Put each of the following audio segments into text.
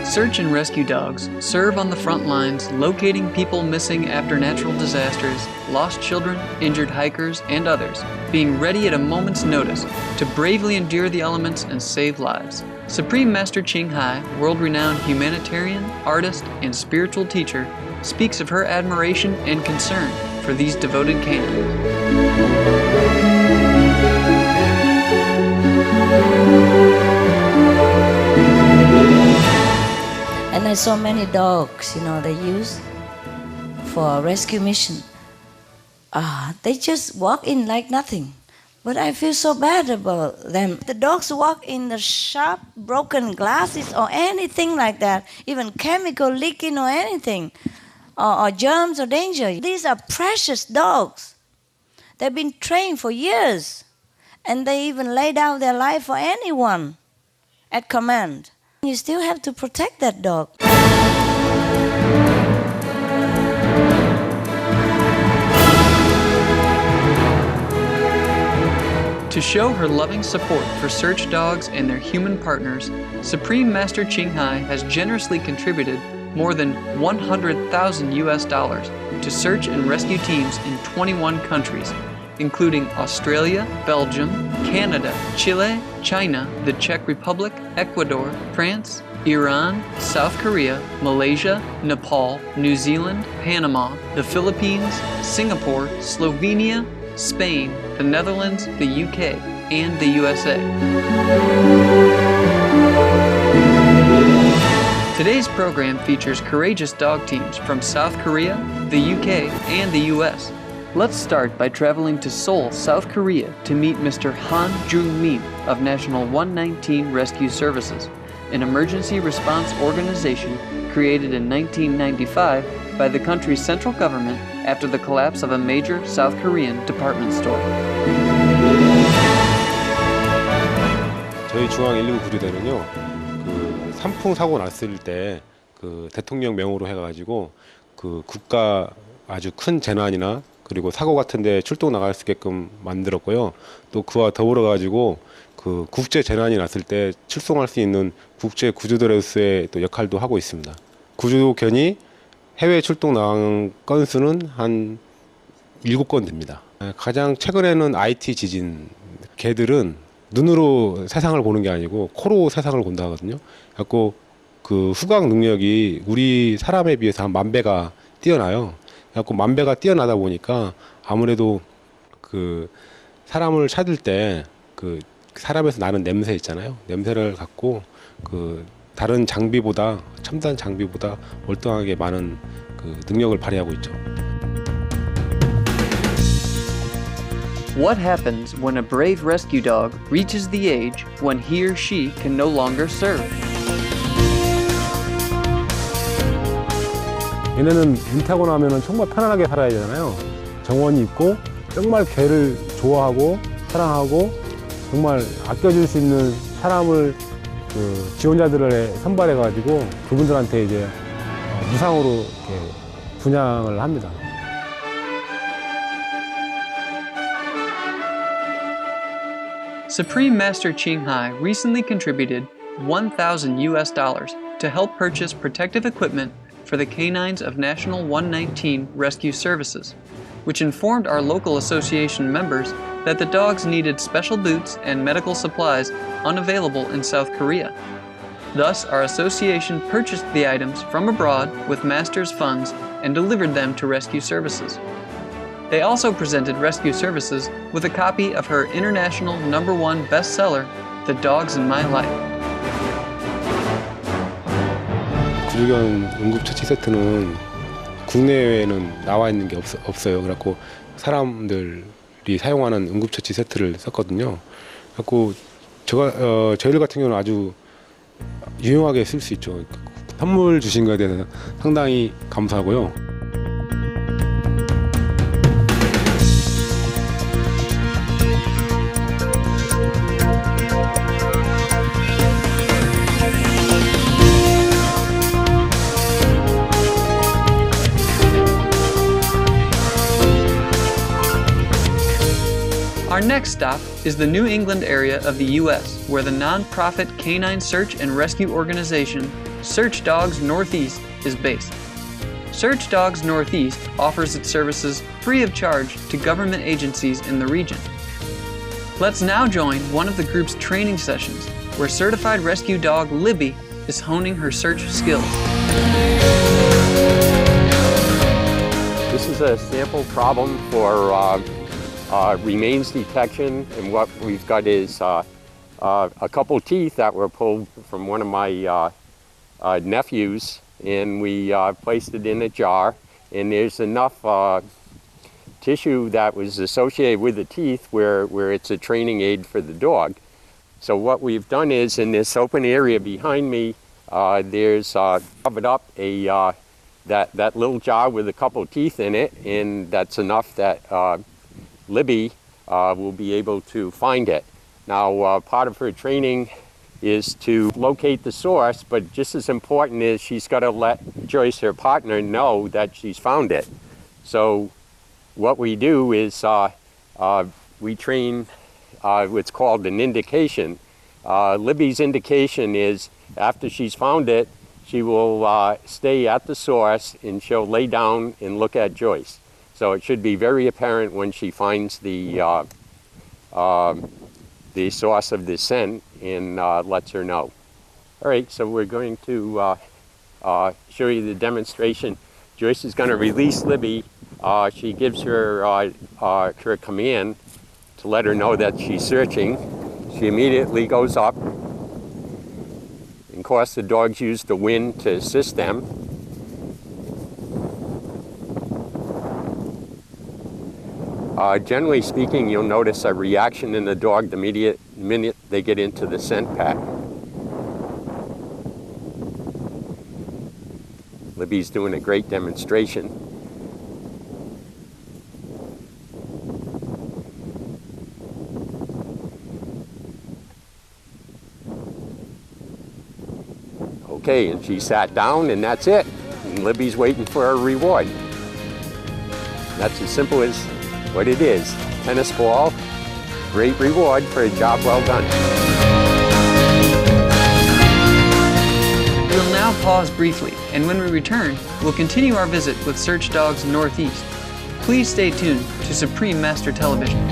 Search and rescue dogs serve on the front lines, locating people missing after natural disasters, lost children, injured hikers, and others, being ready at a moment's notice to bravely endure the elements and save lives. Supreme Master Ching Hai, world-renowned humanitarian, artist, and spiritual teacher, speaks of her admiration and concern for these devoted canines. And I saw many dogs, they use for rescue mission. They just walk in like nothing. But I feel so bad about them. The dogs walk in the sharp, broken glasses or anything like that, even chemical leaking or anything, or germs or danger. These are precious dogs. They've been trained for years, and they even lay down their life for anyone at command. You still have to protect that dog. To show her loving support for search dogs and their human partners, Supreme Master Ching Hai has generously contributed more than $100,000 to search and rescue teams in 21 countries, including Australia, Belgium, Canada, Chile, China, the Czech Republic, Ecuador, France, Iran, South Korea, Malaysia, Nepal, New Zealand, Panama, the Philippines, Singapore, Slovenia, Spain, the Netherlands, the UK, and the USA. Today's program features courageous dog teams from South Korea, the UK, and the US. Let's start by traveling to Seoul, South Korea to meet Mr. Jung-Min of National 119 Rescue Services, an emergency response organization created in 1995 by the country's central government after the collapse of a major South Korean department store. 저희 중앙 119 구조대는요, 산풍 사고 났을 때 대통령 명으로 해가지고 국가 아주 큰 재난이나 그리고 사고 같은데 출동 나갈 수 있게끔 만들었고요. 또 그와 더불어 가지고 국제 재난이 났을 때 출동할 수 있는 국제 구조대로서의 또 역할도 하고 있습니다. 구조견이 해외 출동 나간 건수는 한 7건 됩니다. 가장 최근에는 IT 지진, 개들은 눈으로 세상을 보는 게 아니고 코로 세상을 본다 하거든요. 그래서 후각 능력이 우리 사람에 비해서 한 10,000배가 뛰어나요. 그래서 10,000배가 뛰어나다 보니까 아무래도 사람을 찾을 때 사람에서 나는 냄새 있잖아요. 냄새를 갖고 다른 장비보다, 첨단 장비보다 월등하게 많은 능력을 발휘하고 있죠. What happens when a brave rescue dog reaches the age when he or she can no longer serve? 얘네는 은퇴하고 나면은 정말 편안하게 살아야 되잖아요. 정원이 있고 정말 개를 좋아하고 사랑하고 정말 아껴줄 수 있는 사람을 지원자들을 선발해가지고 그분들한테 이제 무상으로 이렇게 분양을 합니다. Supreme Master Ching Hai recently contributed $1,000 to help purchase protective equipment for the canines of National 119 Rescue Services, which informed our local association members that the dogs needed special boots and medical supplies unavailable in South Korea. Thus, our association purchased the items from abroad with Master's funds and delivered them to Rescue Services. They also presented Rescue Services with a copy of her international #1 bestseller, The Dogs in My Life. 구조견 응급처치 세트는 국내에는 나와 있는 게 없어요. 그래갖고 사람들이 사용하는 응급처치 세트를 썼거든요. 그래갖고 저희들 같은 경우는 아주 유용하게 쓸 수 있죠. 선물 주신 거에 대해서 상당히 감사하고요. Our Our next stop is the New England area of the U.S., where the non-profit canine search and rescue organization Search Dogs Northeast is based. Search Dogs Northeast offers its services free of charge to government agencies in the region. Let's now join one of the group's training sessions, where certified rescue dog Libby is honing her search skills. This is a sample problem for remains detection, and what we've got is a couple teeth that were pulled from one of my nephews, and we placed it in a jar, and there's enough tissue that was associated with the teeth where it's a training aid for the dog. So what we've done is, in this open area behind me, there's covered up that little jar with a couple teeth in it, and that's enough that Libby will be able to find it. Now, part of her training is to locate the source, but just as important is she's got to let Joyce, her partner, know that she's found it. So what we do is we train what's called an indication. Libby's indication is, after she's found it, she will stay at the source and she'll lay down and look at Joyce. So it should be very apparent when she finds the source of the scent and lets her know. All right, so we're going to show you the demonstration. Joyce is going to release Libby. She gives her her command to let her know that she's searching. She immediately goes up. Of course, the dogs use the wind to assist them. Generally speaking, you'll notice a reaction in the dog the minute they get into the scent pack. Libby's doing a great demonstration. Okay, and she sat down, and that's it. And Libby's waiting for her reward. That's as simple as what it is. Tennis ball, great reward for a job well done. We'll now pause briefly, and when we return, we'll continue our visit with Search Dogs Northeast. Please stay tuned to Supreme Master Television.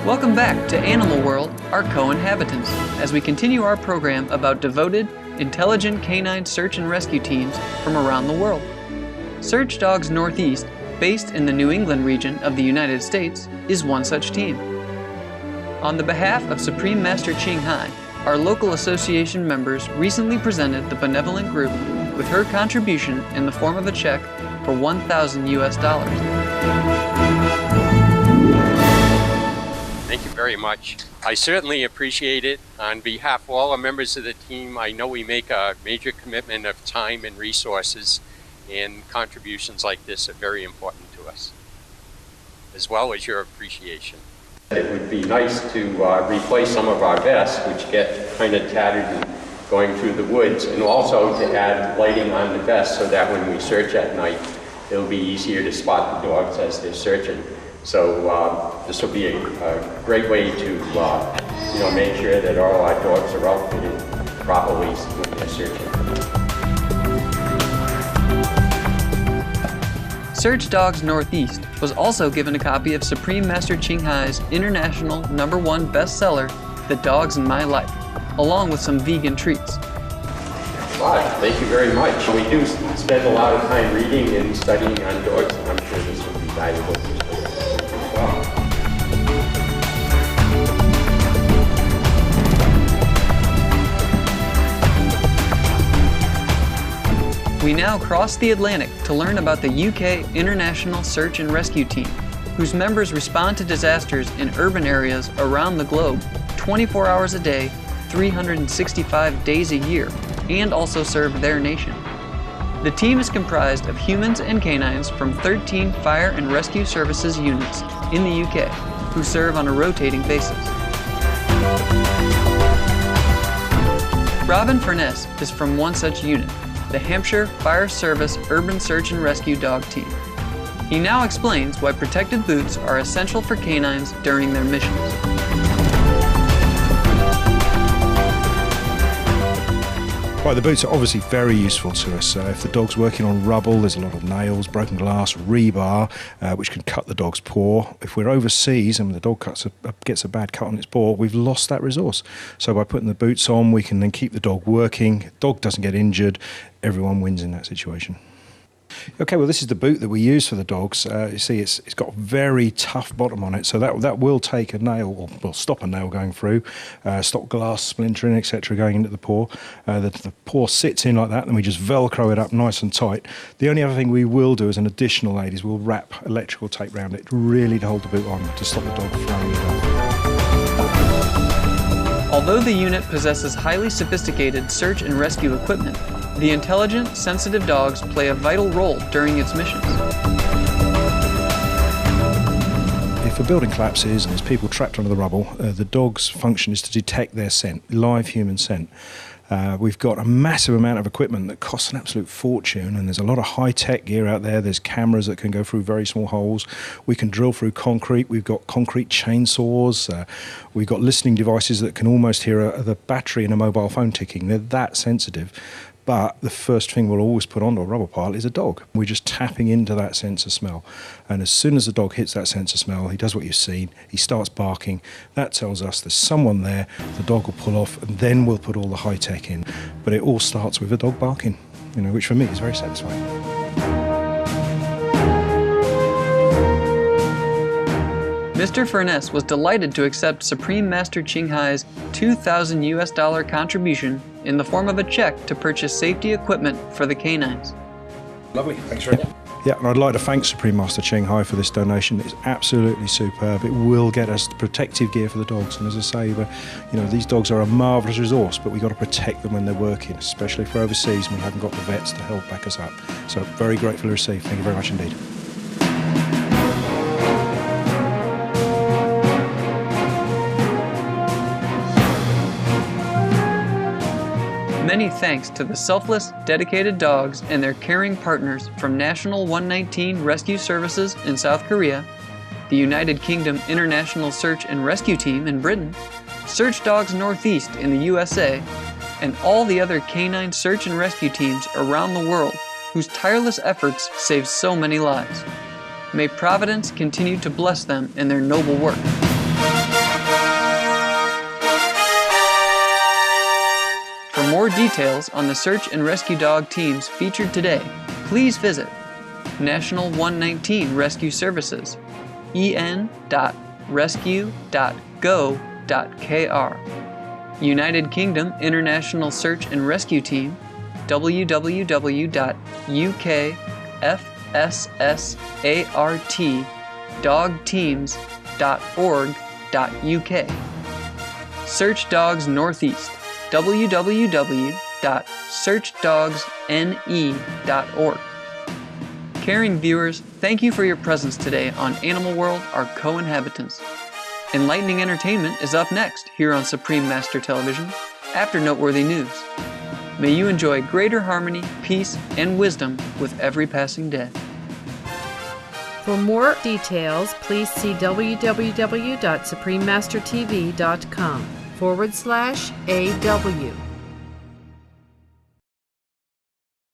Welcome back to Animal World, our co-inhabitants, as we continue our program about devoted, intelligent canine search and rescue teams from around the world. Search Dogs Northeast, based in the New England region of the United States, is one such team. On the behalf of Supreme Master Ching Hai, our local association members recently presented the benevolent group with her contribution in the form of a check for $1,000 US. Thank you very much. I certainly appreciate it. On behalf of all the members of the team, I know we make a major commitment of time and resources, and contributions like this are very important to us, as well as your appreciation. It would be nice to replace some of our vests, which get kind of tattered and going through the woods, and also to add lighting on the vest so that when we search at night, it'll be easier to spot the dogs as they're searching. So this will be a great way to make sure that all our dogs are outfitted properly when they're searching. Search Dogs Northeast was also given a copy of Supreme Master Ching Hai's international #1 bestseller, The Dogs in My Life, along with some vegan treats. Wow, thank you very much. We do spend a lot of time reading and studying on dogs, and I'm sure this will be valuable to you as well. We now cross the Atlantic to learn about the UK International Search and Rescue Team, whose members respond to disasters in urban areas around the globe 24 hours a day, 365 days a year, and also serve their nation. The team is comprised of humans and canines from 13 fire and rescue services units in the UK, who serve on a rotating basis. Robin Furness is from one such unit, the Hampshire Fire Service Urban Search and Rescue Dog Team. He now explains why protective boots are essential for canines during their missions. Right, the boots are obviously very useful to us. If the dog's working on rubble, there's a lot of nails, broken glass, rebar, which can cut the dog's paw. If we're overseas and the dog gets a bad cut on its paw, we've lost that resource. So by putting the boots on, we can then keep the dog working. Dog doesn't get injured. Everyone wins in that situation. Okay, well, this is the boot that we use for the dogs. You see, it's got a very tough bottom on it, so that will take a nail, or will stop a nail going through, stop glass splintering, etc., going into the paw. The paw sits in like that, and we just Velcro it up nice and tight. The only other thing we will do as an additional aid is we'll wrap electrical tape around it, really to hold the boot on, to stop the dog throwing it off. Although the unit possesses highly sophisticated search and rescue equipment, the intelligent, sensitive dogs play a vital role during its missions. If a building collapses and there's people trapped under the rubble, the dog's function is to detect their scent, live human scent. We've got a massive amount of equipment that costs an absolute fortune, and there's a lot of high-tech gear out there. There's cameras that can go through very small holes. We can drill through concrete. We've got concrete chainsaws. We've got listening devices that can almost hear the battery in a mobile phone ticking. They're that sensitive. But the first thing we'll always put onto a rubble pile is a dog. We're just tapping into that sense of smell. And as soon as the dog hits that sense of smell, he does what you've seen. He starts barking. That tells us there's someone there. The dog will pull off, and then we'll put all the high tech in. But it all starts with a dog barking, which for me is very satisfying. Mr. Furness was delighted to accept Supreme Master Ching Hai's $2,000 contribution in the form of a check to purchase safety equipment for the canines. Lovely, thanks very much. Yeah, and I'd like to thank Supreme Master Ching Hai for this donation. It's absolutely superb. It will get us protective gear for the dogs. And as I say, these dogs are a marvellous resource, but we've got to protect them when they're working, especially if we're overseas and we haven't got the vets to help back us up. So very grateful to receive. Thank you very much indeed. Many thanks to the selfless, dedicated dogs and their caring partners from National 119 Rescue Services in South Korea, the United Kingdom International Search and Rescue Team in Britain, Search Dogs Northeast in the USA, and all the other canine search and rescue teams around the world whose tireless efforts save so many lives. May Providence continue to bless them in their noble work. For more details on the search and rescue dog teams featured today, please visit National 119 Rescue Services, en.rescue.go.kr, United Kingdom International Search and Rescue Team, www.ukfssartdogteams.org.uk, Search Dogs Northeast, www.searchdogsne.org. Caring viewers, thank you for your presence today on Animal World, Our Co-Inhabitants. Enlightening entertainment is up next here on Supreme Master Television, after noteworthy news. May you enjoy greater harmony, peace, and wisdom with every passing day. For more details, please see www.suprememastertv.com/AW.